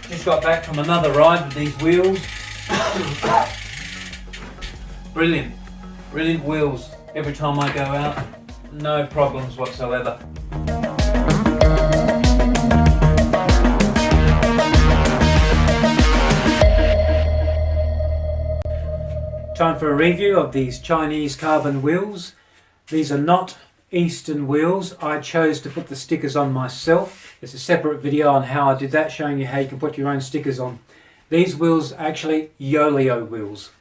Just got back from another ride with these wheels. Brilliant, brilliant wheels. Every time I go out, no problems whatsoever. Time for a review of these Chinese carbon wheels. These are not Eastern wheels. I chose to put the stickers on myself. There's a separate video on how I did that, showing you how you can put your own stickers on. These wheels are actually Yoleo wheels.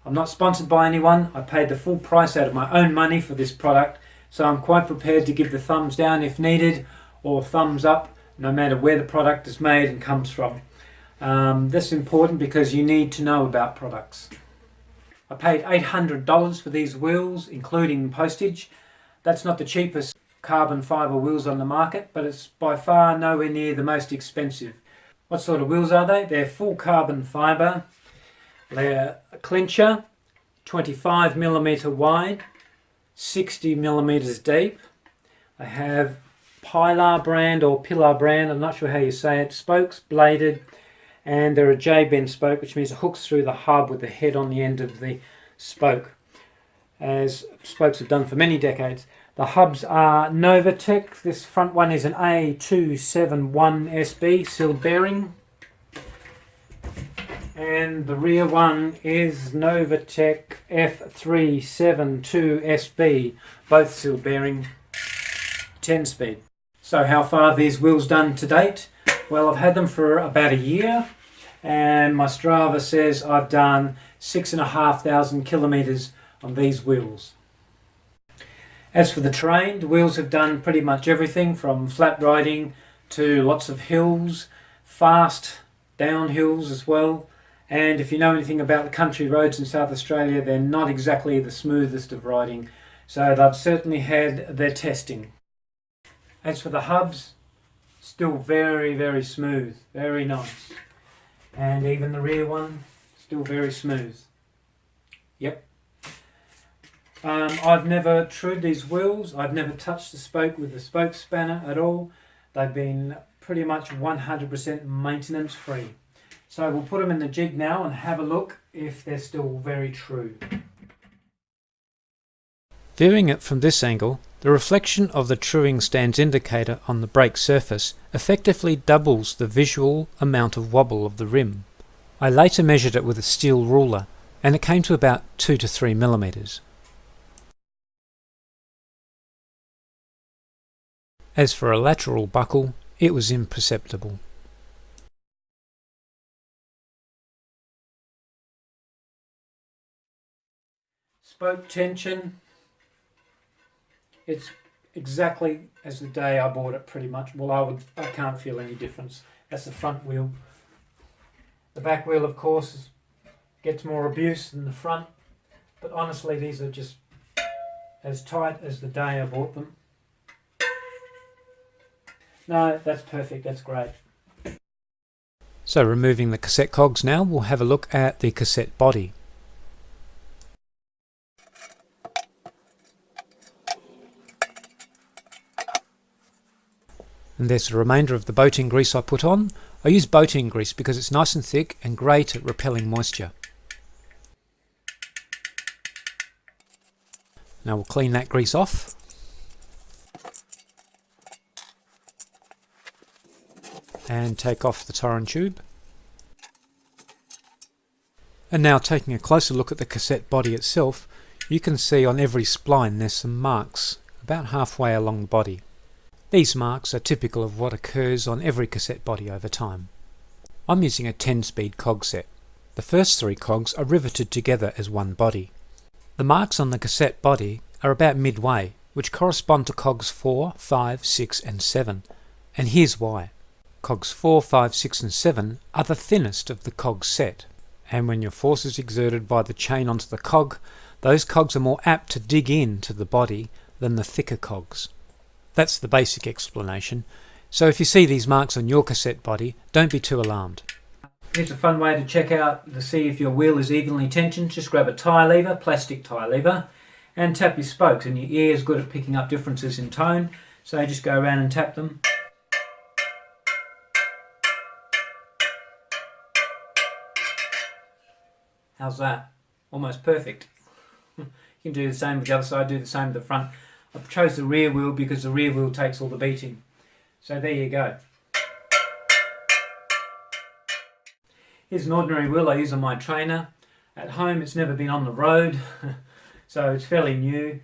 I'm not sponsored by anyone. I paid the full price out of my own money for this product, so I'm quite prepared to give the thumbs down if needed, or thumbs up, no matter where the product is made and comes from. This is important because you need to know about products. I paid $800 for these wheels, including postage. That's not the cheapest carbon fibre wheels on the market, but it's by far nowhere near the most expensive. What sort of wheels are they? They're full carbon fibre. They're a clincher, 25mm wide, 60mm deep. They have Pilar brand or Pillar brand, I'm not sure how you say it, spokes, bladed, and they're a J-bend spoke, which means it hooks through the hub with the head on the end of the spoke, as spokes have done for many decades. The hubs are Novatec. This front one is an A271SB sealed bearing, and the rear one is Novatec F372SB, both sealed bearing, 10 speed. So how far have these wheels done to date? Well, I've had them for about a year, and my Strava says I've done 6,500 kilometres on these wheels. As for the terrain, the wheels have done pretty much everything from flat riding to lots of hills, fast downhills as well. And if you know anything about the country roads in South Australia, they're not exactly the smoothest of riding. So they've certainly had their testing. As for the hubs, still very, very smooth, very nice. And even the rear one, still very smooth. Yep. I've never trued these wheels. I've never touched the spoke with the spoke spanner at all. They've been pretty much 100% maintenance free. So we'll put them in the jig now and have a look if they're still very true. Viewing it from this angle, the reflection of the truing stand's indicator on the brake surface effectively doubles the visual amount of wobble of the rim. I later measured it with a steel ruler, and it came to about 2 to 3 millimeters. As for a lateral buckle, it was imperceptible. Spoke tension, it's exactly as the day I bought it pretty much. Well, I can't feel any difference. That's the front wheel. The back wheel, of course, gets more abuse than the front, but honestly these are just as tight as the day I bought them. No, that's perfect, that's great. So removing the cassette cogs now, we'll have a look at the cassette body. And there's the remainder of the boating grease I put on. I use boating grease because it's nice and thick and great at repelling moisture. Now we'll clean that grease off. And take off the torrent tube. And now taking a closer look at the cassette body itself, you can see on every spline there's some marks about halfway along the body. These marks are typical of what occurs on every cassette body over time. I'm using a 10-speed cog set. The first 3 cogs are riveted together as one body. The marks on the cassette body are about midway, which correspond to cogs 4, 5, 6 and 7. And here's why. Cogs 4, 5, 6 and 7 are the thinnest of the cog set, and when your force is exerted by the chain onto the cog, those cogs are more apt to dig into the body than the thicker cogs. That's the basic explanation, so if you see these marks on your cassette body, don't be too alarmed. Here's a fun way to check out to see if your wheel is evenly tensioned. Just grab a tie lever, plastic tie lever, and tap your spokes, and your ear is good at picking up differences in tone, so just go around and tap them. How's that? Almost perfect. You can do the same with the other side, do the same with the front. I chose the rear wheel because the rear wheel takes all the beating. So there you go. Here's an ordinary wheel I use on my trainer. At home it's never been on the road, so it's fairly new.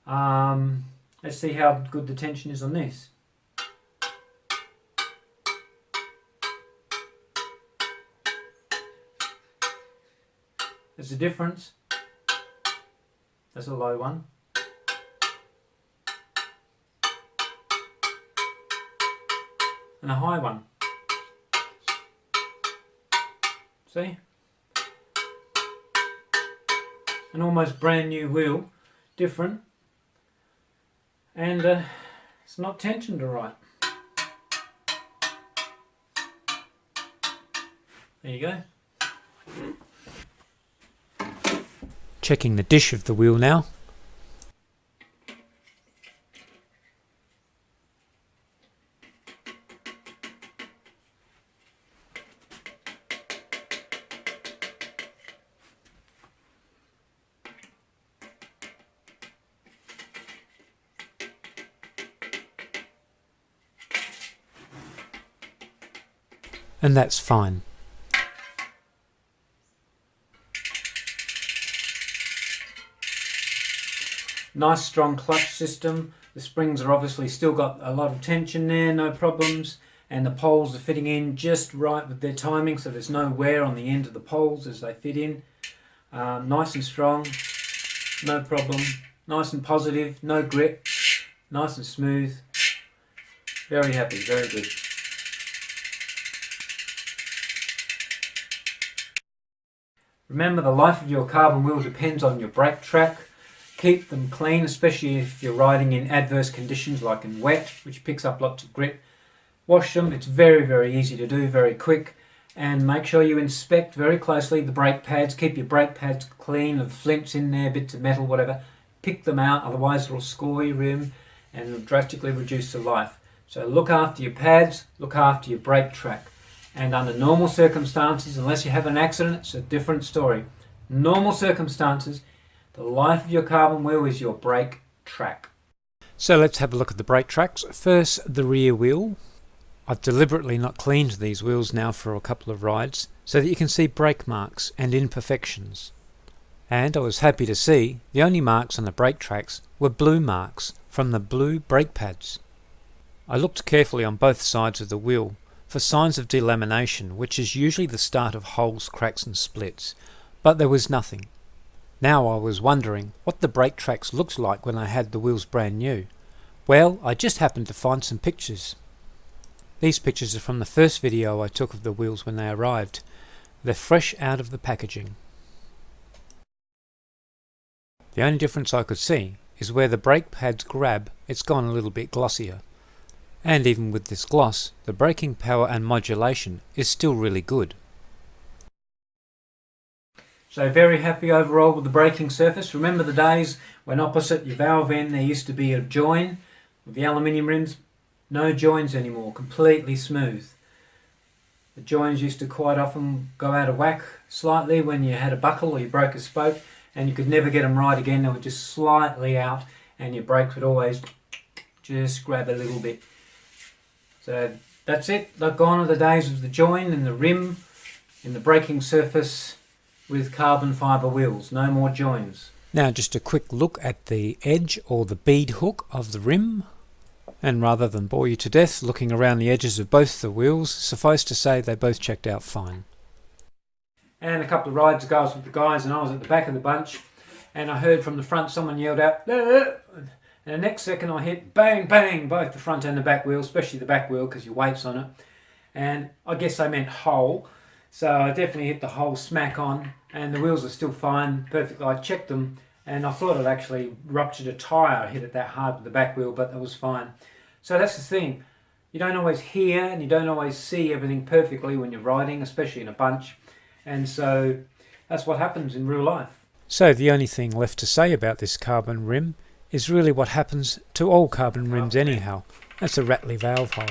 Let's see how good the tension is on this. There's a difference. That's a low one. And a high one. See? An almost brand new wheel, different, and it's not tensioned alright. There you go. Checking the dish of the wheel now. And that's fine. Nice strong clutch system. The springs are obviously still got a lot of tension there, no problems, and the poles are fitting in just right with their timing, so there's no wear on the end of the poles as they fit in. Nice and strong, no problem, nice and positive, no grip, nice and smooth. Very happy, very good. Remember, the life of your carbon wheel depends on your brake track. Keep them clean, especially if you're riding in adverse conditions like in wet, which picks up lots of grit. Wash them, it's very, very easy to do, very quick. And make sure you inspect very closely the brake pads. Keep your brake pads clean, of flints in there, bits of metal, whatever. Pick them out, otherwise it'll score your rim and it'll drastically reduce the life. So look after your pads, look after your brake track. And under normal circumstances, unless you have an accident, it's a different story. Normal circumstances, the life of your carbon wheel is your brake track. So let's have a look at the brake tracks. First, the rear wheel. I've deliberately not cleaned these wheels now for a couple of rides so that you can see brake marks and imperfections. And I was happy to see the only marks on the brake tracks were blue marks from the blue brake pads. I looked carefully on both sides of the wheel for signs of delamination, which is usually the start of holes, cracks and splits, but there was nothing. Now I was wondering what the brake tracks looked like when I had the wheels brand new. Well, I just happened to find some pictures. These pictures are from the first video I took of the wheels when they arrived. They're fresh out of the packaging. The only difference I could see is where the brake pads grab, it's gone a little bit glossier. And even with this gloss, the braking power and modulation is still really good. So very happy overall with the braking surface. Remember the days when opposite your valve end there used to be a join with the aluminium rims? No joins anymore, completely smooth. The joins used to quite often go out of whack slightly when you had a buckle or you broke a spoke, and you could never get them right again. They were just slightly out and your brakes would always just grab a little bit. So that's it. They've gone are the days of the join and the rim in the braking surface with carbon fibre wheels. No more joins. Now just a quick look at the edge or the bead hook of the rim. And rather than bore you to death looking around the edges of both the wheels, suffice to say they both checked out fine. And a couple of rides ago I was with the guys and I was at the back of the bunch and I heard from the front someone yelled out, "Aah!" And the next second I hit bang bang both the front and the back wheel, especially the back wheel because your weight's on it. And I guess they meant hole. So I definitely hit the hole smack on and the wheels are still fine, perfect. I checked them and I thought it actually ruptured a tyre. I hit it that hard with the back wheel, but it was fine. So that's the thing. You don't always hear and you don't always see everything perfectly when you're riding, especially in a bunch. And so that's what happens in real life. So the only thing left to say about this carbon rim is really what happens to all carbon rims anyhow. That's a rattly valve hole.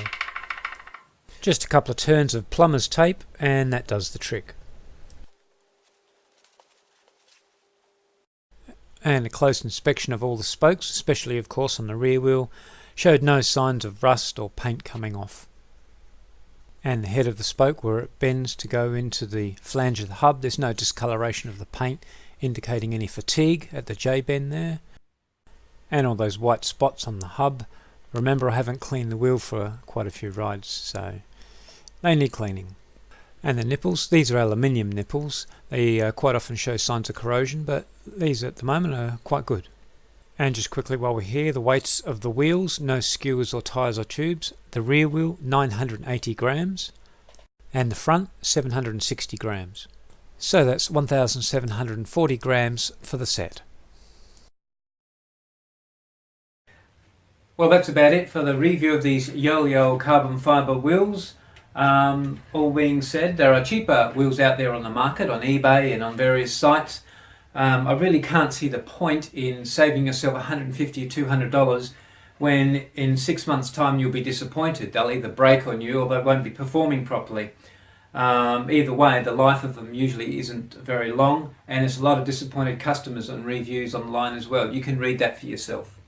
Just a couple of turns of plumber's tape and that does the trick. And a close inspection of all the spokes, especially of course on the rear wheel, showed no signs of rust or paint coming off. And the head of the spoke, where it bends to go into the flange of the hub, there's no discoloration of the paint indicating any fatigue at the J-bend there. And all those white spots on the hub. Remember, I haven't cleaned the wheel for quite a few rides, so they need cleaning. And the nipples, these are aluminium nipples. They quite often show signs of corrosion, but these at the moment are quite good. And just quickly while we're here, the weights of the wheels, no skewers or tyres or tubes. The rear wheel 980 grams and the front 760 grams. So that's 1,740 grams for the set. Well, that's about it for the review of these Yo-Yo carbon fibre wheels. All being said, there are cheaper wheels out there on the market, on eBay and on various sites. I really can't see the point in saving yourself $150 or $200 when in 6 months' time you'll be disappointed. They'll either break on you or they won't be performing properly. Either way, the life of them usually isn't very long, and there's a lot of disappointed customers on reviews online as well. You can read that for yourself.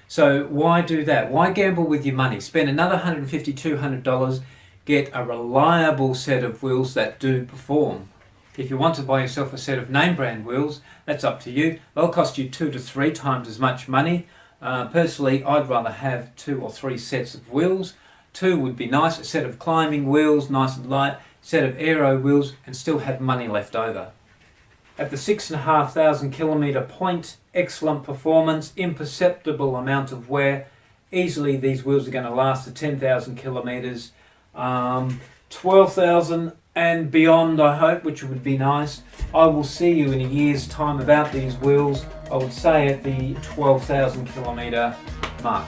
So why do that? Why gamble with your money? Spend another $150, $200, get a reliable set of wheels that do perform. If you want to buy yourself a set of name brand wheels, that's up to you. They'll cost you 2 to 3 times as much money. Personally, I'd rather have 2 or 3 sets of wheels. 2 would be nice, a set of climbing wheels, nice and light, set of aero wheels, and still have money left over. At the 6,500 kilometre point, excellent performance, imperceptible amount of wear. Easily these wheels are going to last to 10,000 kilometres, 12,000 and beyond, I hope, which would be nice. I will see you in a year's time about these wheels. I would say at the 12,000 kilometre mark.